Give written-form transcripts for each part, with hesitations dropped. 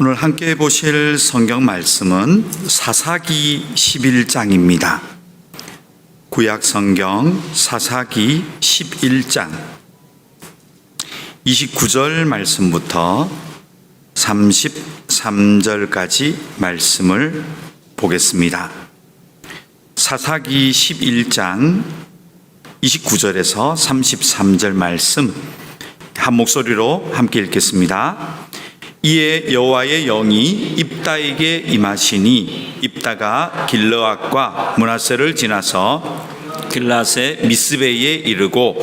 오늘 함께 보실 성경 말씀은 사사기 11장입니다. 구약 성경 사사기 11장 29절 말씀부터 33절까지 말씀을 보겠습니다. 사사기 11장 29절에서 33절 말씀 한 목소리로 함께 읽겠습니다. 이에 여호와의 영이 입다에게 임하시니 입다가 길르앗과 므낫세를 지나서 길르앗의 미스베에 이르고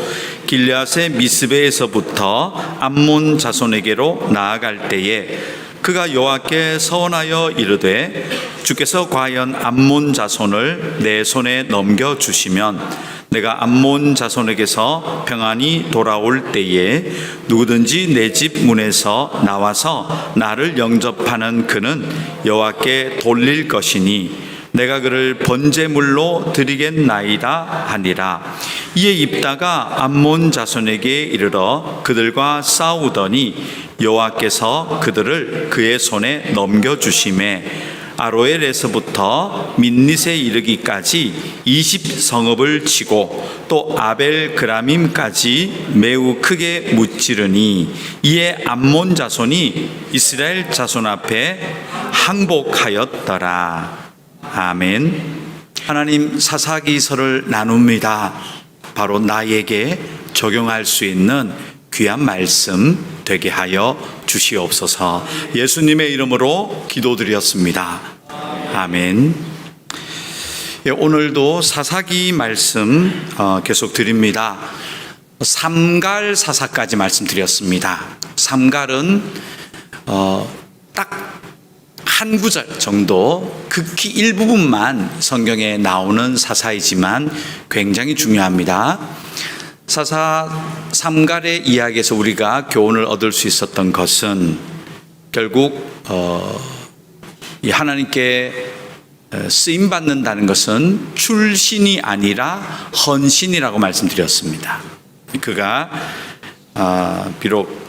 길르앗의 미스베에서부터 암몬 자손에게로 나아갈 때에 그가 여호와께 서원하여 이르되 주께서 과연 암몬 자손을 내 손에 넘겨주시면 내가 암몬 자손에게서 평안히 돌아올 때에 누구든지 내 집 문에서 나와서 나를 영접하는 그는 여호와께 돌릴 것이니 내가 그를 번제물로 드리겠나이다 하니라. 이에 입다가 암몬 자손에게 이르러 그들과 싸우더니 여호와께서 그들을 그의 손에 넘겨주시매 아로엘에서부터 민닛에 이르기까지 20성읍을 치고 또 아벨 그라밈까지 매우 크게 무찌르니 이에 암몬 자손이 이스라엘 자손 앞에 항복하였더라. 아멘. 하나님 사사기서를 나눕니다. 바로 나에게 적용할 수 있는 귀한 말씀 되게 하여 주시옵소서. 예수님의 이름으로 기도드렸습니다. 아멘. 오늘도 사사기 말씀 계속 드립니다. 삼갈 사사까지 말씀드렸습니다. 삼갈은 딱 한 구절 정도 극히 일부분만 성경에 나오는 사사이지만 굉장히 중요합니다. 사사 삼갈의 이야기에서 우리가 교훈을 얻을 수 있었던 것은 결국 하나님께 쓰임받는다는 것은 출신이 아니라 헌신이라고 말씀드렸습니다. 그가 비록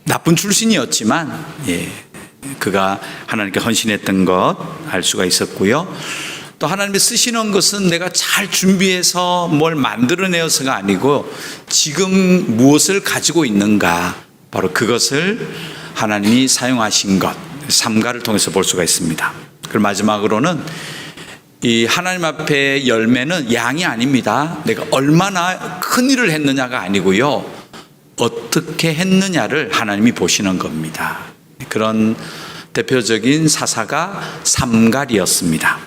나쁜 출신이었지만 그가 하나님께 헌신했던 것 알 수가 있었고요. 또 하나님이 쓰시는 것은 내가 잘 준비해서 뭘 만들어내어서가 아니고 지금 무엇을 가지고 있는가, 바로 그것을 하나님이 사용하신 것, 삼가를 통해서 볼 수가 있습니다. 그리고 마지막으로는 이 하나님 앞에 열매는 양이 아닙니다. 내가 얼마나 큰 일을 했느냐가 아니고요, 어떻게 했느냐를 하나님이 보시는 겁니다. 그런 대표적인 사사가 삼갈이었습니다.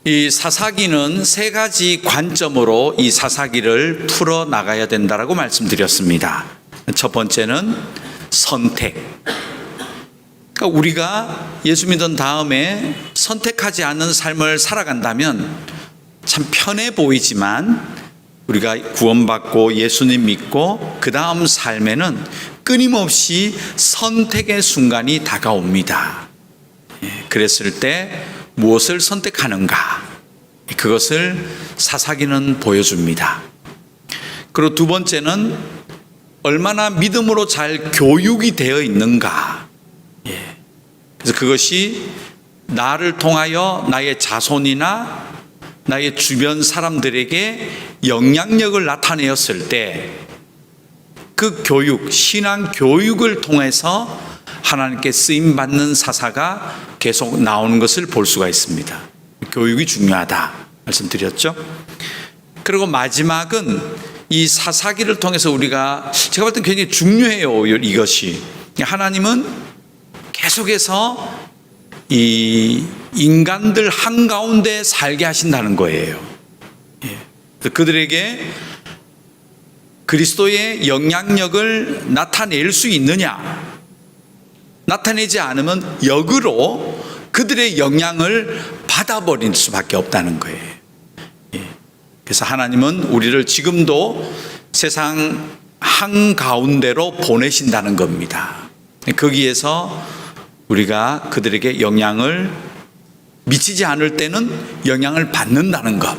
이 사사기는 세 가지 관점으로 이 사사기를 풀어 나가야 된다라고 말씀드렸습니다. 첫 번째는 선택. 그러니까 우리가 예수 믿은 다음에 선택하지 않는 삶을 살아간다면 참 편해 보이지만 우리가 구원받고 예수님 믿고 그 다음 삶에는 끊임없이 선택의 순간이 다가옵니다. 그랬을 때 무엇을 선택하는가, 그것을 사사기는 보여줍니다. 그리고 두 번째는 얼마나 믿음으로 잘 교육이 되어 있는가. 그래서 그것이 나를 통하여 나의 자손이나 나의 주변 사람들에게 영향력을 나타내었을 때 그 교육, 신앙 교육을 통해서 하나님께 쓰임받는 사사가 계속 나오는 것을 볼 수가 있습니다. 교육이 중요하다 말씀드렸죠. 그리고 마지막은 이 사사기를 통해서 우리가, 제가 볼 땐 굉장히 중요해요. 이것이 하나님은 계속해서 이 인간들 한가운데 살게 하신다는 거예요. 그들에게 그리스도의 영향력을 나타낼 수 있느냐, 나타내지 않으면 역으로 그들의 영향을 받아버릴 수밖에 없다는 거예요. 그래서 하나님은 우리를 지금도 세상 한가운데로 보내신다는 겁니다. 거기에서 우리가 그들에게 영향을 미치지 않을 때는 영향을 받는다는 것.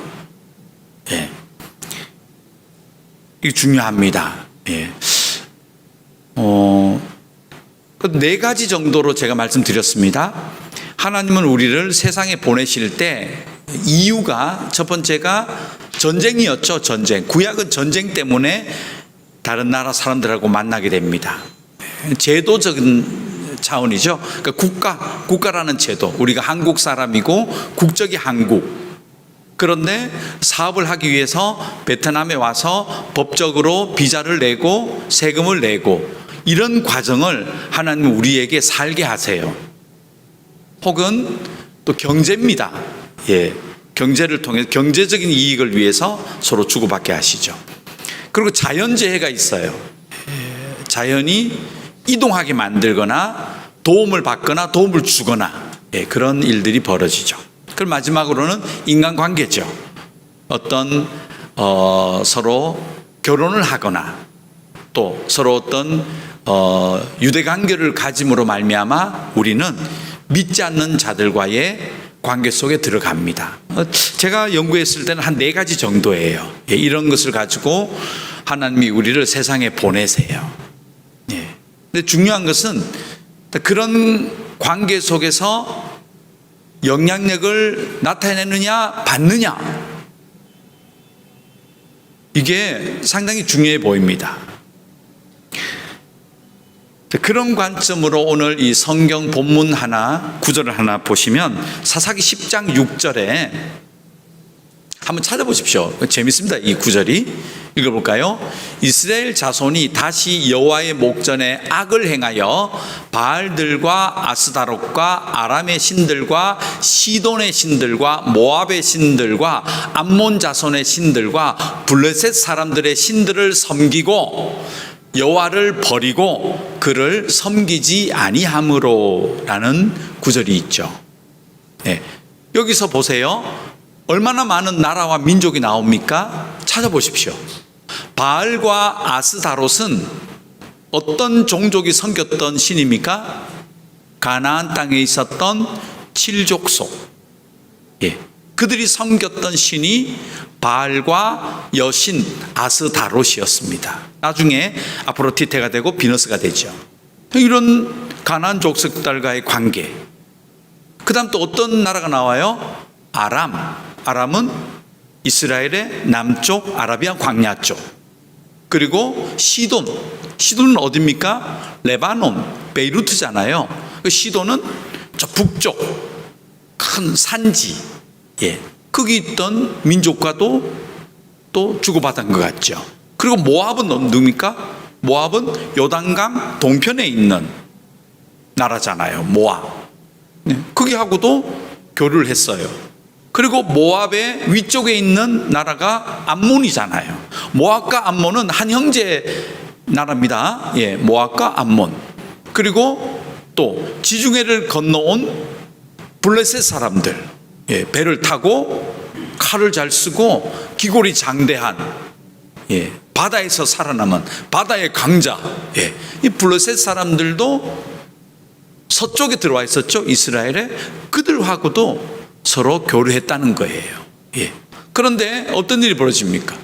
이게 중요합니다. 그 네 가지 정도로 제가 말씀드렸습니다. 하나님은 우리를 세상에 보내실 때 이유가 첫 번째가 전쟁이었죠. 전쟁. 구약은 전쟁 때문에 다른 나라 사람들하고 만나게 됩니다. 제도적인 차원이죠. 그러니까 국가라는 제도. 우리가 한국 사람이고 국적이 한국. 그런데 사업을 하기 위해서 베트남에 와서 법적으로 비자를 내고 세금을 내고 이런 과정을 하나님은 우리에게 살게 하세요. 혹은 또 경제입니다. 예. 경제를 통해 경제적인 이익을 위해서 서로 주고받게 하시죠. 그리고 자연재해가 있어요. 자연이 이동하게 만들거나 도움을 받거나 도움을 주거나 그런 일들이 벌어지죠. 그리고 마지막으로는 인간관계죠. 어떤 서로 결혼을 하거나 또 서로 어떤 유대관계를 가짐으로 말미암아 우리는 믿지 않는 자들과의 관계 속에 들어갑니다. 제가 연구했을 때는 한 네 가지 정도예요. 이런 것을 가지고 하나님이 우리를 세상에 보내세요. 근데 중요한 것은 그런 관계 속에서 영향력을 나타내느냐 받느냐, 이게 상당히 중요해 보입니다. 그런 관점으로 오늘 이 성경 본문 구절을 하나 보시면 사사기 10장 6절에 한번 찾아보십시오. 재밌습니다. 이 구절이. 읽어볼까요? 이스라엘 자손이 다시 여호와의 목전에 악을 행하여 바알들과 아스다롯과 아람의 신들과 시돈의 신들과 모압의 신들과 암몬 자손의 신들과 블레셋 사람들의 신들을 섬기고 여호와를 버리고 그를 섬기지 아니함으로라는 구절이 있죠. 여기서 보세요. 얼마나 많은 나라와 민족이 나옵니까? 찾아보십시오. 바알과 아스다롯은 어떤 종족이 섬겼던 신입니까? 가나안 땅에 있었던 칠족속. 그들이 섬겼던 신이 바알과 여신 아스다롯이었습니다. 나중에 아프로디테가 되고 비너스가 되죠. 이런 가나안 족속들과의 관계. 그 다음 또 어떤 나라가 나와요? 아람은 이스라엘의 남쪽 아라비아 광야 쪽. 그리고 시돈은 어디입니까? 레바논, 베이루트잖아요. 시돈은 저 북쪽 큰 산지, 거기 있던 민족과도 또 주고받은 것 같죠. 그리고 모압은 누굽니까? 모압은 요단강 동편에 있는 나라잖아요. 모압. 거기하고도 교류를 했어요. 그리고 모압의 위쪽에 있는 나라가 암몬이잖아요. 모압과 암몬은 한 형제 나라입니다. 모압과 암몬. 그리고 또 지중해를 건너온 블레셋 사람들, 배를 타고 칼을 잘 쓰고 기골이 장대한, 바다에서 살아남은 바다의 강자, 이 블레셋 사람들도 서쪽에 들어와 있었죠. 이스라엘에. 그들하고도 서로 교류했다는 거예요. 그런데 어떤 일이 벌어집니까?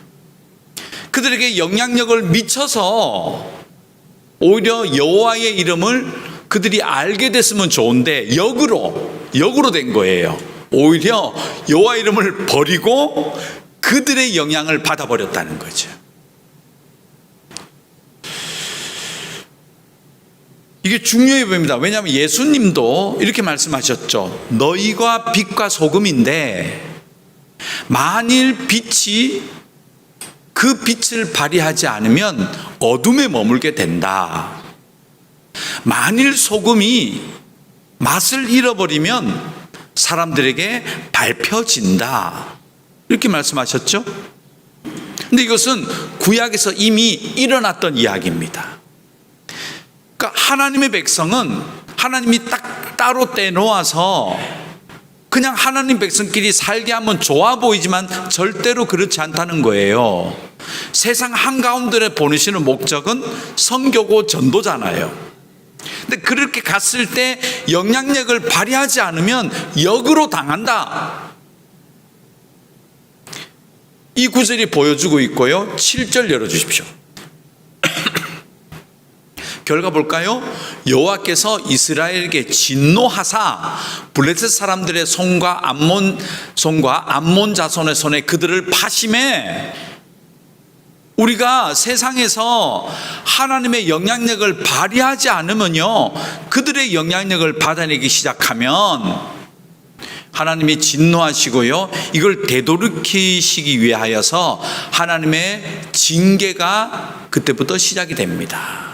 그들에게 영향력을 미쳐서 오히려 여호와의 이름을 그들이 알게 됐으면 좋은데 역으로 된 거예요. 오히려 여호와 이름을 버리고 그들의 영향을 받아버렸다는 거죠. 이게 중요해 보입니다. 왜냐하면 예수님도 이렇게 말씀하셨죠. 너희가 빛과 소금인데 만일 빛이 그 빛을 발휘하지 않으면 어둠에 머물게 된다. 만일 소금이 맛을 잃어버리면 사람들에게 밟혀진다. 이렇게 말씀하셨죠. 근데 이것은 구약에서 이미 일어났던 이야기입니다. 그러니까 하나님의 백성은 하나님이 딱 따로 떼놓아서 그냥 하나님 백성끼리 살게 하면 좋아 보이지만 절대로 그렇지 않다는 거예요. 세상 한가운데 보내시는 목적은 선교고 전도잖아요. 근데 그렇게 갔을 때 영향력을 발휘하지 않으면 역으로 당한다. 이 구절이 보여주고 있고요. 7절 열어주십시오. 결과 볼까요? 여호와께서 이스라엘에게 진노하사 블레셋 사람들의 손과 암몬 자손의 손에 그들을 파심해. 우리가 세상에서 하나님의 영향력을 발휘하지 않으면요, 그들의 영향력을 받아내기 시작하면 하나님이 진노하시고요, 이걸 되돌이키시기 위하여서 하나님의 징계가 그때부터 시작이 됩니다.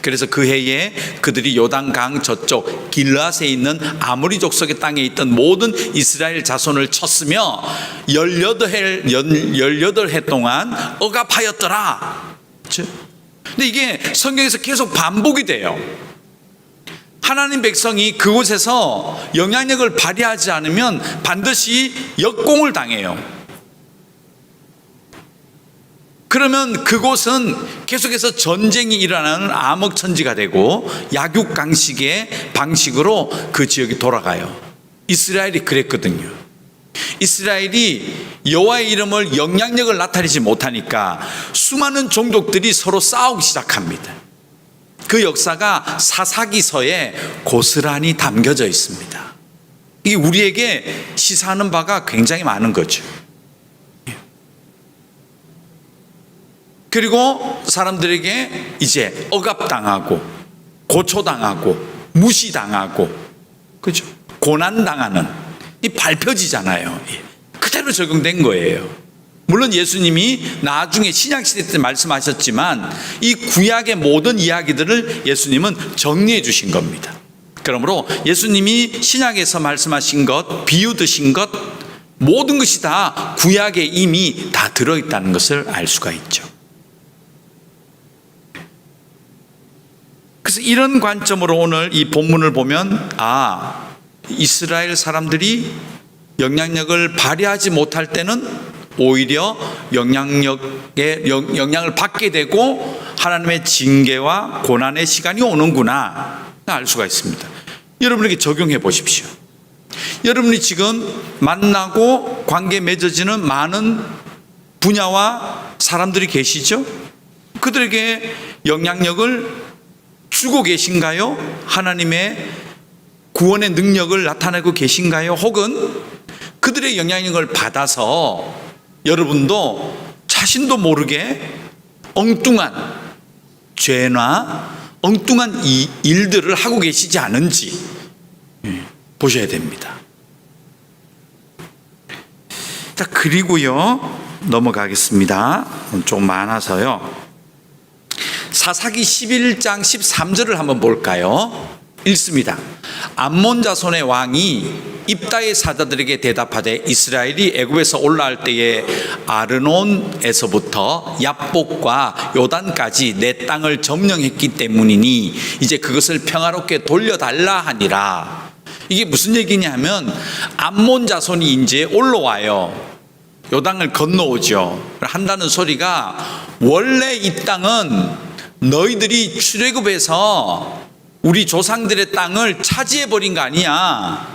그래서 그 해에 그들이 요단강 저쪽 길앗에 있는 아모리 족속의 땅에 있던 모든 이스라엘 자손을 쳤으며 18해 동안 억압하였더라. 근데 이게 성경에서 계속 반복이 돼요. 하나님 백성이 그곳에서 영향력을 발휘하지 않으면 반드시 역공을 당해요. 그러면 그곳은 계속해서 전쟁이 일어나는 암흑천지가 되고 약육강식의 방식으로 그 지역이 돌아가요. 이스라엘이 그랬거든요. 이스라엘이 여호와의 이름을 영향력을 나타내지 못하니까 수많은 종족들이 서로 싸우기 시작합니다. 그 역사가 사사기서에 고스란히 담겨져 있습니다. 이게 우리에게 시사하는 바가 굉장히 많은 거죠. 그리고 사람들에게 이제 억압당하고 고초당하고 무시당하고, 그죠? 고난당하는 이 밟혀지잖아요. 그대로 적용된 거예요. 물론 예수님이 나중에 신약시대 때 말씀하셨지만 이 구약의 모든 이야기들을 예수님은 정리해 주신 겁니다. 그러므로 예수님이 신약에서 말씀하신 것, 비유드신 것, 모든 것이 다 구약에 이미 다 들어있다는 것을 알 수가 있죠. 그래서 이런 관점으로 오늘 이 본문을 보면, 이스라엘 사람들이 영향력을 발휘하지 못할 때는 오히려 영향을 받게 되고 하나님의 징계와 고난의 시간이 오는구나 알 수가 있습니다. 여러분에게 적용해 보십시오. 여러분이 지금 만나고 관계 맺어지는 많은 분야와 사람들이 계시죠? 그들에게 영향력을 주고 계신가요? 하나님의 구원의 능력을 나타내고 계신가요? 혹은 그들의 영향력을 받아서 여러분도 자신도 모르게 엉뚱한 죄나 엉뚱한 일들을 하고 계시지 않은지 보셔야 됩니다. 자, 그리고요, 넘어가겠습니다. 좀 많아서요. 사사기 11장 13절을 한번 볼까요? 읽습니다. 암몬 자손의 왕이 입다의 사자들에게 대답하되 이스라엘이 애굽에서 올라올 때에 아르논에서부터 얍복과 요단까지 내 땅을 점령했기 때문이니 이제 그것을 평화롭게 돌려달라 하니라. 이게 무슨 얘기냐면 암몬 자손이 이제 올라와요. 요단을 건너오죠. 한다는 소리가 원래 이 땅은 너희들이 출애굽해서 우리 조상들의 땅을 차지해버린 거 아니야.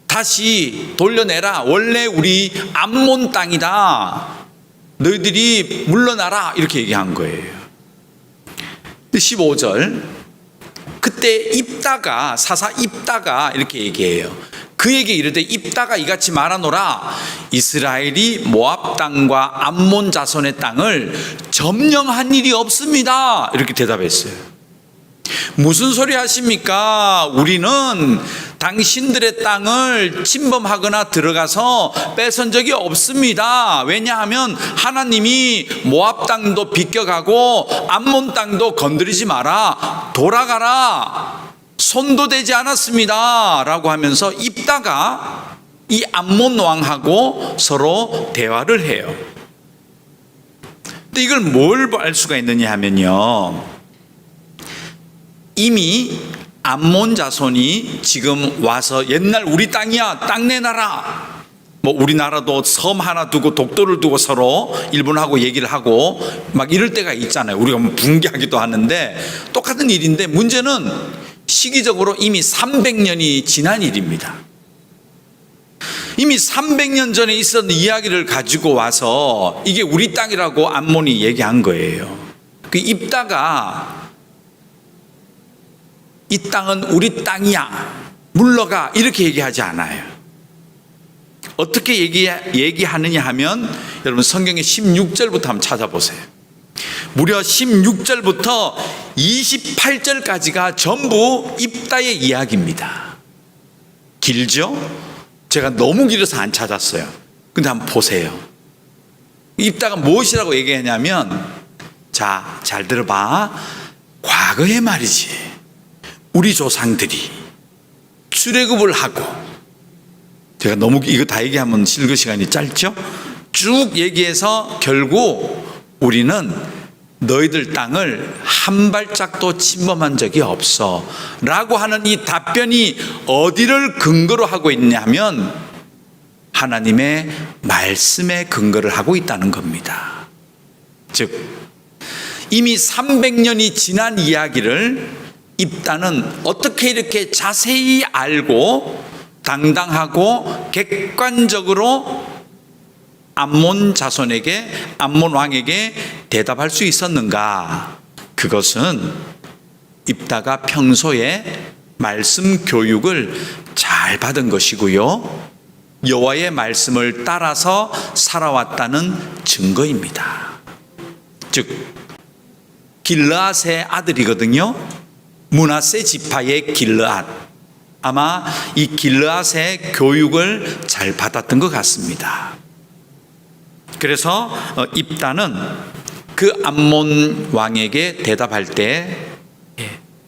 다시 돌려내라. 원래 우리 암몬 땅이다. 너희들이 물러나라. 이렇게 얘기한 거예요. 15절. 그때 입다가, 사사 입다가 이렇게 얘기해요. 그에게 이르되 입다가 이같이 말하노라. 이스라엘이 모압 땅과 암몬 자손의 땅을 점령한 일이 없습니다. 이렇게 대답했어요. 무슨 소리 하십니까? 우리는 당신들의 땅을 침범하거나 들어가서 뺏은 적이 없습니다. 왜냐하면 하나님이 모압 땅도 비껴가고 암몬 땅도 건드리지 마라, 돌아가라, 손도 대지 않았습니다 라고 하면서 입다가 이 암몬 왕하고 서로 대화를 해요. 근데 이걸 뭘 알 수가 있느냐 하면요, 이미 암몬 자손이 지금 와서 옛날 우리 땅이야, 땅 내놔라. 뭐 우리나라도 섬 하나 두고 독도를 두고 서로 일본하고 얘기를 하고 막 이럴 때가 있잖아요. 우리가 뭐 붕괴하기도 하는데 똑같은 일인데, 문제는 시기적으로 이미 300년이 지난 일입니다. 이미 300년 전에 있었던 이야기를 가지고 와서 이게 우리 땅이라고 암몬이 얘기한 거예요. 그 입다가 이 땅은 우리 땅이야, 물러가, 이렇게 얘기하지 않아요. 어떻게 얘기하느냐 하면 여러분 성경의 16절부터 한번 찾아보세요. 무려 16절부터 28절까지가 전부 입다의 이야기입니다. 길죠? 제가 너무 길어서 안 찾았어요. 근데 한번 보세요. 입다가 무엇이라고 얘기하냐면, 자, 잘 들어봐. 과거에 말이지, 우리 조상들이 출애굽을 하고, 제가 너무 이거 다 얘기하면 실그 시간이 짧죠? 쭉 얘기해서 결국 우리는 너희들 땅을 한 발짝도 침범한 적이 없어 라고 하는 이 답변이 어디를 근거로 하고 있냐면 하나님의 말씀에 근거를 하고 있다는 겁니다. 즉 이미 300년이 지난 이야기를 입다는 어떻게 이렇게 자세히 알고 당당하고 객관적으로 암몬 자손에게, 암몬 왕에게 대답할 수 있었는가? 그것은 입다가 평소에 말씀 교육을 잘 받은 것이고요, 여호와의 말씀을 따라서 살아왔다는 증거입니다. 즉 길르앗의 아들이거든요. 므낫세 지파의 길르앗. 아마 이 길르앗의 교육을 잘 받았던 것 같습니다. 그래서 입다는 그 암몬 왕에게 대답할 때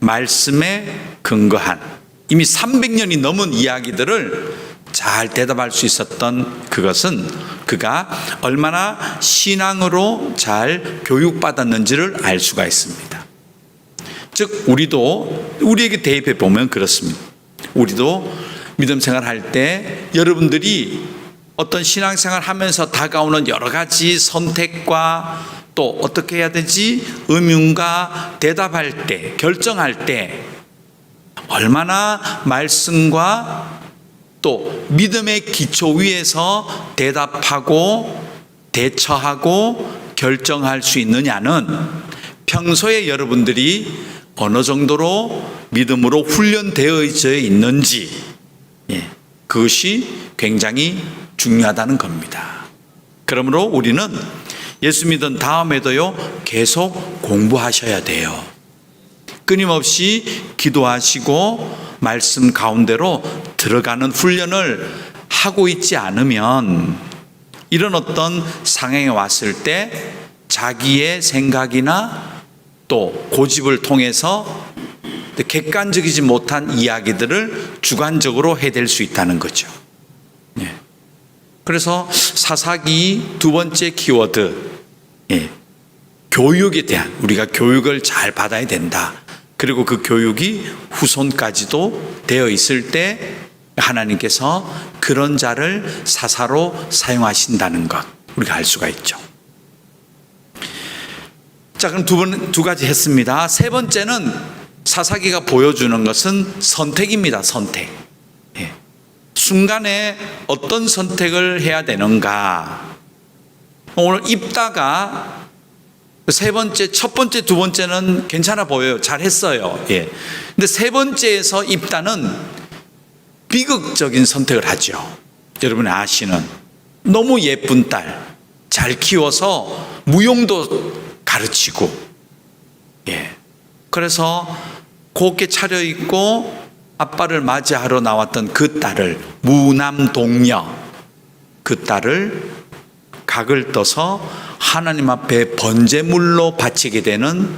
말씀에 근거한 이미 300년이 넘은 이야기들을 잘 대답할 수 있었던 그것은 그가 얼마나 신앙으로 잘 교육받았는지를 알 수가 있습니다. 즉 우리에게 대입해 보면 그렇습니다. 우리도 믿음 생활할 때 여러분들이 어떤 신앙생활 하면서 다가오는 여러 가지 선택과 또 어떻게 해야 되지? 의문과 대답할 때, 결정할 때 얼마나 말씀과 또 믿음의 기초 위에서 대답하고 대처하고 결정할 수 있느냐는 평소에 여러분들이 어느 정도로 믿음으로 훈련되어져 있는지, 그것이 굉장히 중요하다는 겁니다. 그러므로 우리는 예수 믿은 다음에도요 계속 공부하셔야 돼요. 끊임없이 기도하시고 말씀 가운데로 들어가는 훈련을 하고 있지 않으면 이런 어떤 상황에 왔을 때 자기의 생각이나 또 고집을 통해서 객관적이지 못한 이야기들을 주관적으로 해댈 수 있다는 거죠. 그래서 사사기 두 번째 키워드, 교육에 대한, 우리가 교육을 잘 받아야 된다. 그리고 그 교육이 후손까지도 되어 있을 때 하나님께서 그런 자를 사사로 사용하신다는 것, 우리가 알 수가 있죠. 자, 그럼 두 가지 했습니다. 세 번째는 사사기가 보여주는 것은 선택입니다. 선택. 순간에 어떤 선택을 해야 되는가. 오늘 입다가 세 번째, 첫 번째, 두 번째는 괜찮아 보여요. 잘했어요. 근데 세 번째에서 입다는 비극적인 선택을 하죠. 여러분이 아시는 너무 예쁜 딸, 잘 키워서 무용도 가르치고, 그래서 곱게 차려입고 아빠를 맞이하러 나왔던 그 딸을, 무남동녀, 그 딸을 각을 떠서 하나님 앞에 번제물로 바치게 되는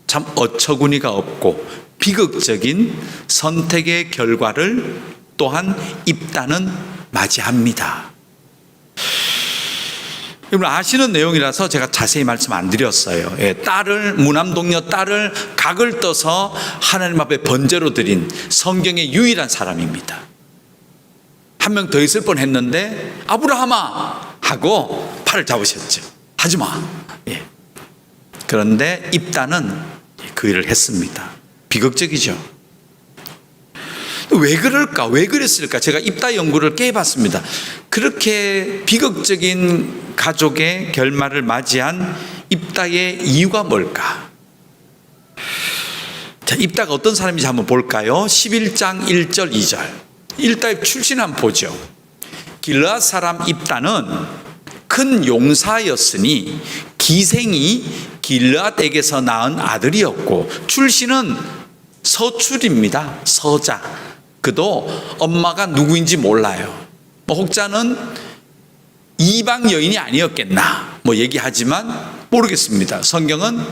참 어처구니가 없고 비극적인 선택의 결과를 또한 입다는 맞이합니다. 여러분 아시는 내용이라서 제가 자세히 말씀 안 드렸어요. 무남동녀 딸을 각을 떠서 하나님 앞에 번제로 드린 성경의 유일한 사람입니다. 한 명 더 있을 뻔했는데 아브라함아 하고 팔을 잡으셨죠. 하지마. 그런데 입다는 그 일을 했습니다. 비극적이죠. 왜 그럴까? 왜 그랬을까? 제가 입다 연구를 꽤 해봤습니다. 그렇게 비극적인 가족의 결말을 맞이한 입다의 이유가 뭘까? 자, 입다가 어떤 사람인지 한번 볼까요? 11장 1절 2절. 입다의 출신 한번 보죠. 길르앗 사람 입다는 큰 용사였으니 기생이 길르앗에게서 낳은 아들이었고 출신은 서출입니다. 서자. 그도 엄마가 누구인지 몰라요. 혹자는 이방 여인이 아니었겠나 얘기하지만 모르겠습니다. 성경은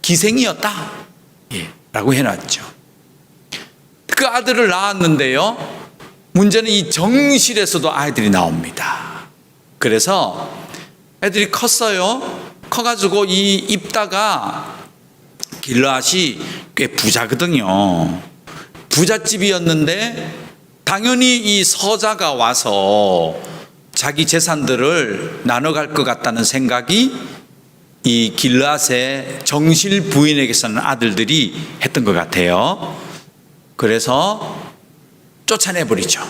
기생이었다 라고 해놨죠. 그 아들을 낳았는데요, 문제는 이 정실에서도 아이들이 나옵니다. 그래서 애들이 컸어요. 커가지고 이 입다가 길르앗이 꽤 부자거든요. 부잣집이었는데 당연히 이 서자가 와서 자기 재산들을 나눠갈 것 같다는 생각이 이 길르앗의 정실 부인에게서는 아들들이 했던 것 같아요. 그래서 쫓아내버리죠.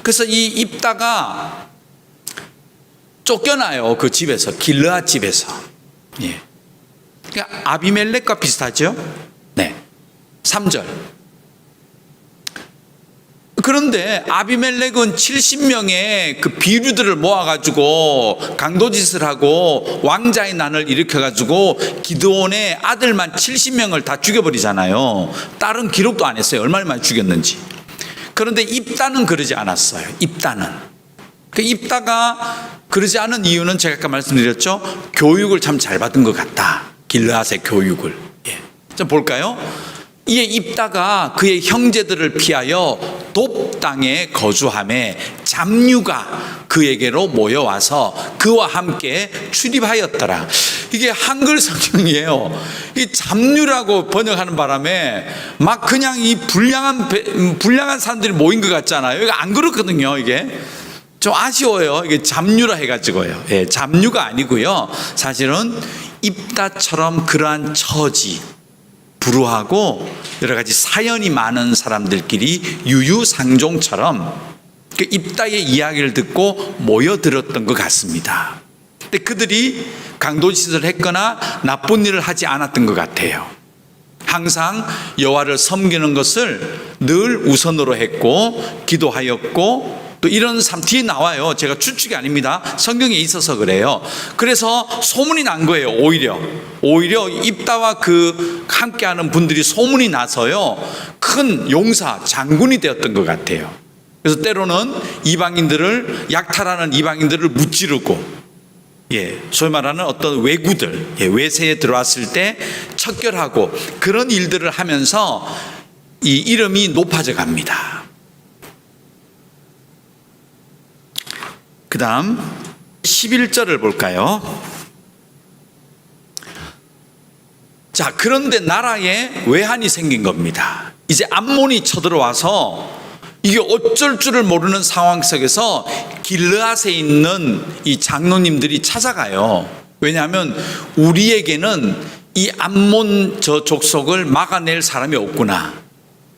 그래서 이 입다가 쫓겨나요. 그 집에서, 길르앗 집에서. 그러니까 아비멜렉과 비슷하죠. 네. 3절. 그런데 아비멜렉은 70명의 그 비류들을 모아가지고 강도짓을 하고 왕자의 난을 일으켜가지고 기드온의 아들만 70명을 다 죽여버리잖아요. 딸은 기록도 안 했어요. 얼마나 많이 죽였는지. 그런데 입다는 그러지 않았어요. 입다는. 그 입다가 그러지 않은 이유는 제가 아까 말씀드렸죠. 교육을 참 잘 받은 것 같다. 길르앗의 교육을. 좀 볼까요? 이에 입다가 그의 형제들을 피하여 돕 땅에 거주함에 잡류가 그에게로 모여와서 그와 함께 출입하였더라. 이게 한글 성경이에요. 이 잡류라고 번역하는 바람에 막 그냥 이 불량한 사람들이 모인 것 같잖아요. 이거 안 그렇거든요. 이게 좀 아쉬워요. 이게 잡류라 해가지고요. 잡류가 아니고요. 사실은 입다처럼 그러한 처지, 불우하고 여러 가지 사연이 많은 사람들끼리 유유상종처럼 그 입다의 이야기를 듣고 모여들었던 것 같습니다. 근데 그들이 강도짓을 했거나 나쁜 일을 하지 않았던 것 같아요. 항상 여호와를 섬기는 것을 늘 우선으로 했고 기도하였고 또 이런 삶 뒤에 나와요. 제가 추측이 아닙니다. 성경에 있어서 그래요. 그래서 소문이 난 거예요. 오히려 입다와 그 함께하는 분들이 소문이 나서요, 큰 용사 장군이 되었던 것 같아요. 그래서 때로는 이방인들을 약탈하는 이방인들을 무찌르고, 소위 말하는 어떤 왜구들, 외세에 들어왔을 때 척결하고 그런 일들을 하면서 이 이름이 높아져 갑니다. 그 다음 11절을 볼까요? 자, 그런데 나라에 외환이 생긴 겁니다. 이제 암몬이 쳐들어와서 이게 어쩔 줄을 모르는 상황 속에서 길르앗에 있는 이 장로님들이 찾아가요. 왜냐하면 우리에게는 이 암몬 저 족속을 막아낼 사람이 없구나.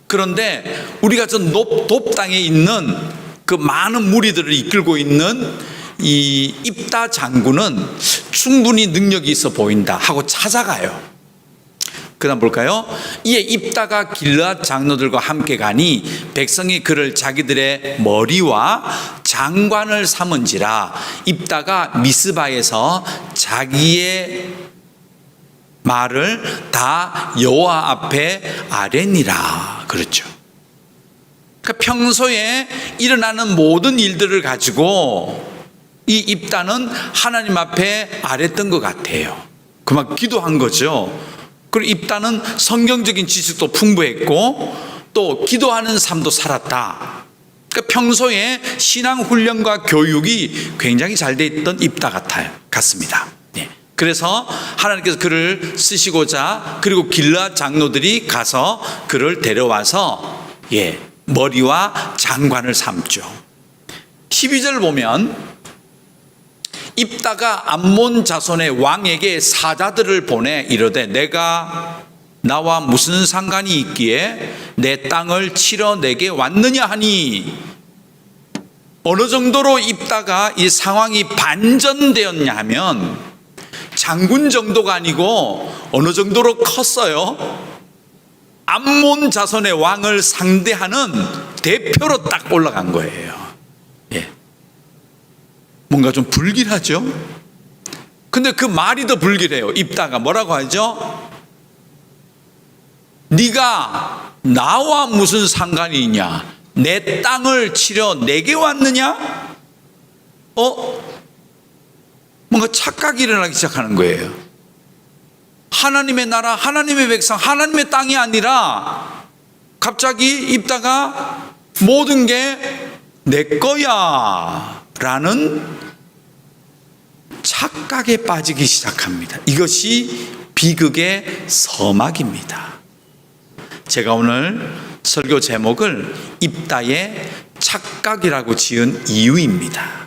그런데 우리가 저 돕 땅에 있는 그 많은 무리들을 이끌고 있는 이 입다 장군은 충분히 능력이 있어 보인다 하고 찾아가요. 그 다음 볼까요? 이에 입다가 길르앗 장로들과 함께 가니 백성이 그를 자기들의 머리와 장관을 삼은지라. 입다가 미스바에서 자기의 말을 다 여호와 앞에 아뢰니라. 그렇죠. 그러니까 평소에 일어나는 모든 일들을 가지고 이 입다는 하나님 앞에 아랬던 것 같아요. 그만 기도한 거죠. 그리고 입다는 성경적인 지식도 풍부했고 또 기도하는 삶도 살았다. 그러니까 평소에 신앙 훈련과 교육이 굉장히 잘 돼 있던 입다 같습니다. 그래서 하나님께서 그를 쓰시고자 그리고 길르앗 장로들이 가서 그를 데려와서 머리와 장관을 삼죠. 12절 보면 입다가 암몬 자손의 왕에게 사자들을 보내 이르되 내가 나와 무슨 상관이 있기에 내 땅을 치러 내게 왔느냐 하니, 어느 정도로 입다가 이 상황이 반전되었냐 하면 장군 정도가 아니고 어느 정도로 컸어요? 암몬 자손의 왕을 상대하는 대표로 딱 올라간 거예요. 예. 뭔가 좀 불길하죠? 근데 그 말이 더 불길해요. 입다가 뭐라고 하죠? 네가 나와 무슨 상관이 있냐? 내 땅을 치러 내게 왔느냐? 뭔가 착각이 일어나기 시작하는 거예요. 하나님의 나라, 하나님의 백성, 하나님의 땅이 아니라 갑자기 입다가 모든 게 내 거야 라는 착각에 빠지기 시작합니다. 이것이 비극의 서막입니다. 제가 오늘 설교 제목을 입다의 착각이라고 지은 이유입니다.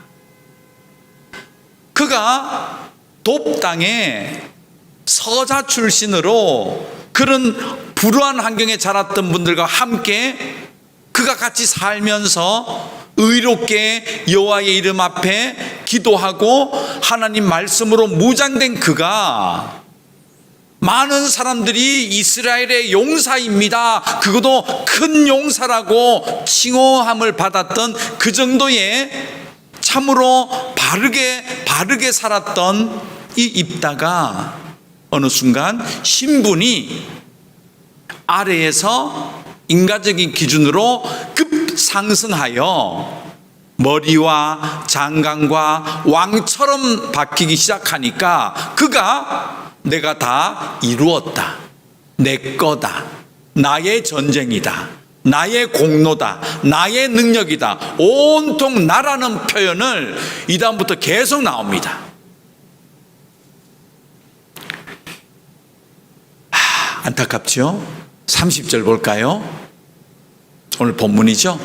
그가 돕 땅에 서자 출신으로 그런 불우한 환경에 자랐던 분들과 함께 그가 같이 살면서 의롭게 여호와의 이름 앞에 기도하고 하나님 말씀으로 무장된 그가 많은 사람들이 이스라엘의 용사입니다, 그것도 큰 용사라고 칭호함을 받았던 그 정도의 참으로 바르게 살았던 이 입다가 어느 순간 신분이 아래에서 인간적인 기준으로 급상승하여 머리와 장관과 왕처럼 바뀌기 시작하니까 그가 내가 다 이루었다, 내 거다, 나의 전쟁이다, 나의 공로다, 나의 능력이다, 온통 나라는 표현을 이 다음부터 계속 나옵니다. 안타깝죠? 30절 볼까요? 오늘 본문이죠?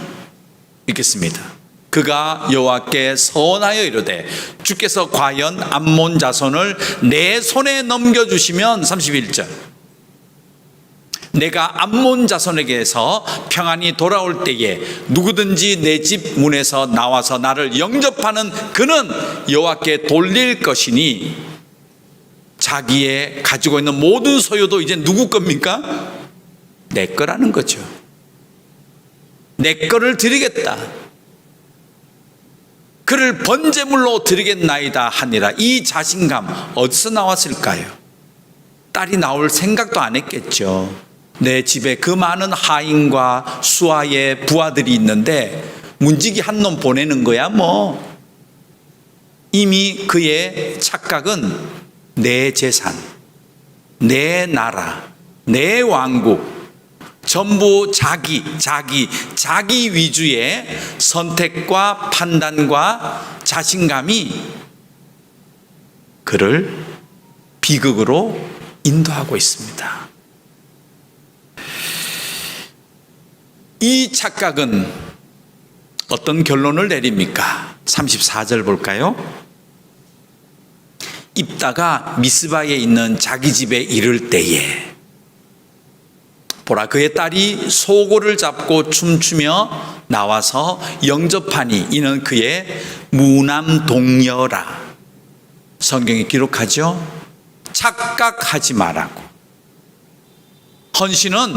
읽겠습니다. 그가 여호와께 선하여 이르되 주께서 과연 암몬 자손을 내 손에 넘겨주시면 31절 내가 암몬 자손에게서 평안히 돌아올 때에 누구든지 내 집 문에서 나와서 나를 영접하는 그는 여호와께 돌릴 것이니 자기의 가지고 있는 모든 소유도 이제 누구 겁니까? 내 거라는 거죠. 내 거를 드리겠다, 그를 번제물로 드리겠나이다 하니라. 이 자신감 어디서 나왔을까요? 딸이 나올 생각도 안 했겠죠. 내 집에 그 많은 하인과 수하의 부하들이 있는데 문지기 한 놈 보내는 거야 뭐. 이미 그의 착각은 내 재산, 내 나라, 내 왕국, 전부 자기 위주의 선택과 판단과 자신감이 그를 비극으로 인도하고 있습니다. 이 착각은 어떤 결론을 내립니까? 34절 볼까요? 입다가 미스바에 있는 자기 집에 이를 때에 보라, 그의 딸이 소고를 잡고 춤추며 나와서 영접하니 이는 그의 무남동녀라. 성경이 기록하죠. 착각하지 말라고. 헌신은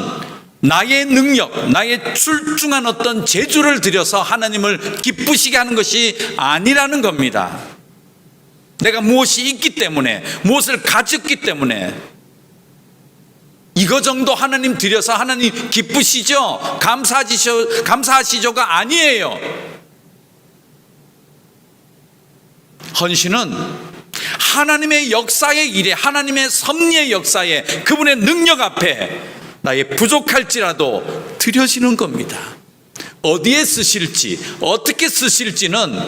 나의 능력, 나의 출중한 어떤 재주를 들여서 하나님을 기쁘시게 하는 것이 아니라는 겁니다. 내가 무엇이 있기 때문에, 무엇을 가졌기 때문에 이거 정도 하나님 드려서 하나님 기쁘시죠? 감사하시죠가 아니에요. 헌신은 하나님의 역사의 일에, 하나님의 섭리의 역사에, 그분의 능력 앞에 나의 부족할지라도 드려지는 겁니다. 어디에 쓰실지, 어떻게 쓰실지는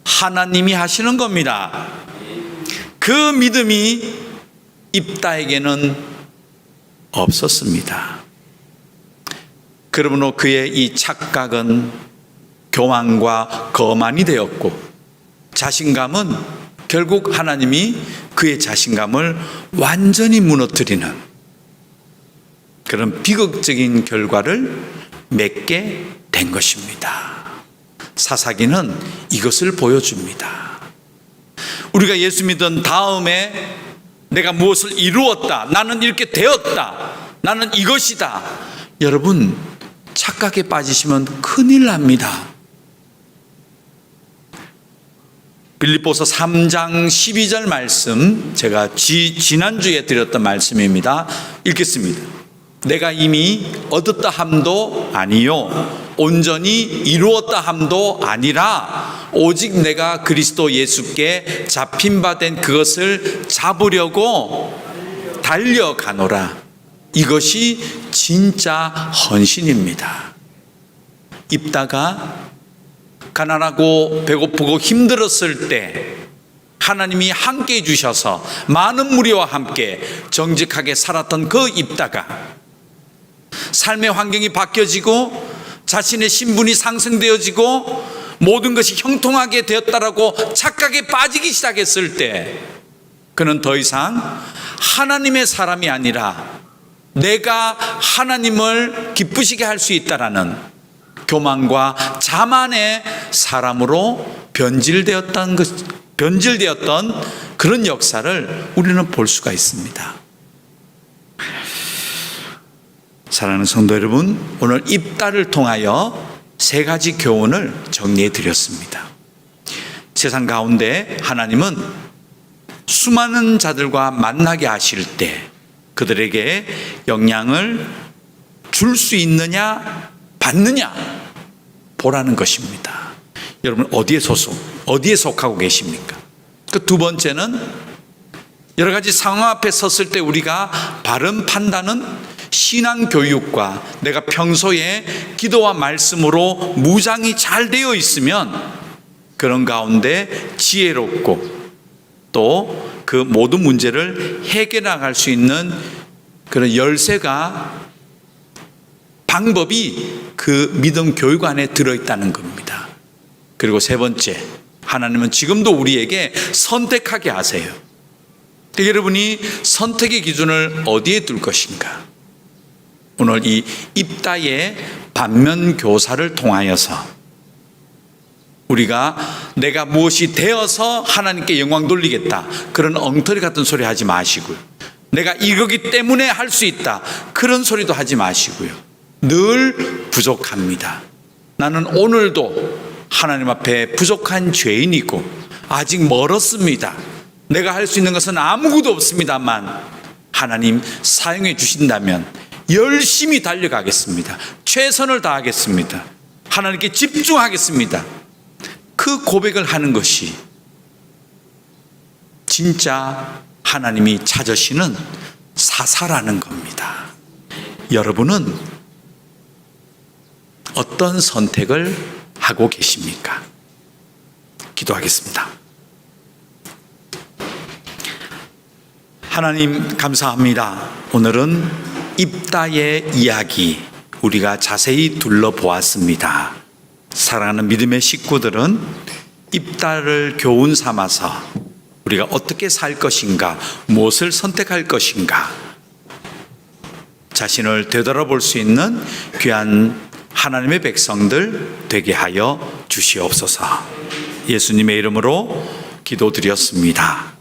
하나님이 하시는 겁니다. 그 믿음이 입다에게는 없었습니다. 그러므로 그의 이 착각은 교만과 거만이 되었고, 자신감은 결국 하나님이 그의 자신감을 완전히 무너뜨리는 그런 비극적인 결과를 맺게 된 것입니다. 사사기는 이것을 보여줍니다. 우리가 예수 믿은 다음에 내가 무엇을 이루었다, 나는 이렇게 되었다, 나는 이것이다. 여러분, 착각에 빠지시면 큰일 납니다. 빌립보서 3장 12절 말씀, 제가 지난주에 드렸던 말씀입니다. 읽겠습니다. 내가 이미 얻었다 함도 아니요 온전히 이루었다 함도 아니라 오직 내가 그리스도 예수께 잡힌 바 된 그것을 잡으려고 달려가노라. 이것이 진짜 헌신입니다. 입다가 가난하고 배고프고 힘들었을 때 하나님이 함께 해주셔서 많은 무리와 함께 정직하게 살았던 그 입다가 삶의 환경이 바뀌어지고 자신의 신분이 상승되어지고 모든 것이 형통하게 되었다라고 착각에 빠지기 시작했을 때 그는 더 이상 하나님의 사람이 아니라 내가 하나님을 기쁘시게 할 수 있다라는 교만과 자만의 사람으로 변질되었던 그런 역사를 우리는 볼 수가 있습니다. 사랑하는 성도 여러분, 오늘 입다를 통하여 세 가지 교훈을 정리해 드렸습니다. 세상 가운데 하나님은 수많은 자들과 만나게 하실 때 그들에게 영향을 줄 수 있느냐 받느냐 보라는 것입니다. 여러분, 어디에 속하고 계십니까? 그 두 번째는 여러 가지 상황 앞에 섰을 때 우리가 바른 판단은 신앙 교육과 내가 평소에 기도와 말씀으로 무장이 잘 되어 있으면 그런 가운데 지혜롭고 또 그 모든 문제를 해결해 나갈 수 있는 그런 열쇠가 방법이 그 믿음 교육 안에 들어있다는 겁니다. 그리고 세 번째, 하나님은 지금도 우리에게 선택하게 하세요. 여러분이 선택의 기준을 어디에 둘 것인가? 오늘 이 입다의 반면 교사를 통하여서 우리가 내가 무엇이 되어서 하나님께 영광 돌리겠다, 그런 엉터리 같은 소리 하지 마시고요. 내가 이거기 때문에 할 수 있다, 그런 소리도 하지 마시고요. 늘 부족합니다. 나는 오늘도 하나님 앞에 부족한 죄인이고 아직 멀었습니다. 내가 할 수 있는 것은 아무것도 없습니다만 하나님 사용해 주신다면 열심히 달려가겠습니다. 최선을 다하겠습니다. 하나님께 집중하겠습니다. 그 고백을 하는 것이 진짜 하나님이 찾으시는 사사라는 겁니다. 여러분은 어떤 선택을 하고 계십니까? 기도하겠습니다. 하나님 감사합니다. 오늘은 입다의 이야기 우리가 자세히 둘러보았습니다. 사랑하는 믿음의 식구들은 입다를 교훈 삼아서 우리가 어떻게 살 것인가, 무엇을 선택할 것인가 자신을 되돌아볼 수 있는 귀한 하나님의 백성들 되게 하여 주시옵소서. 예수님의 이름으로 기도드렸습니다.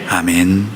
아멘.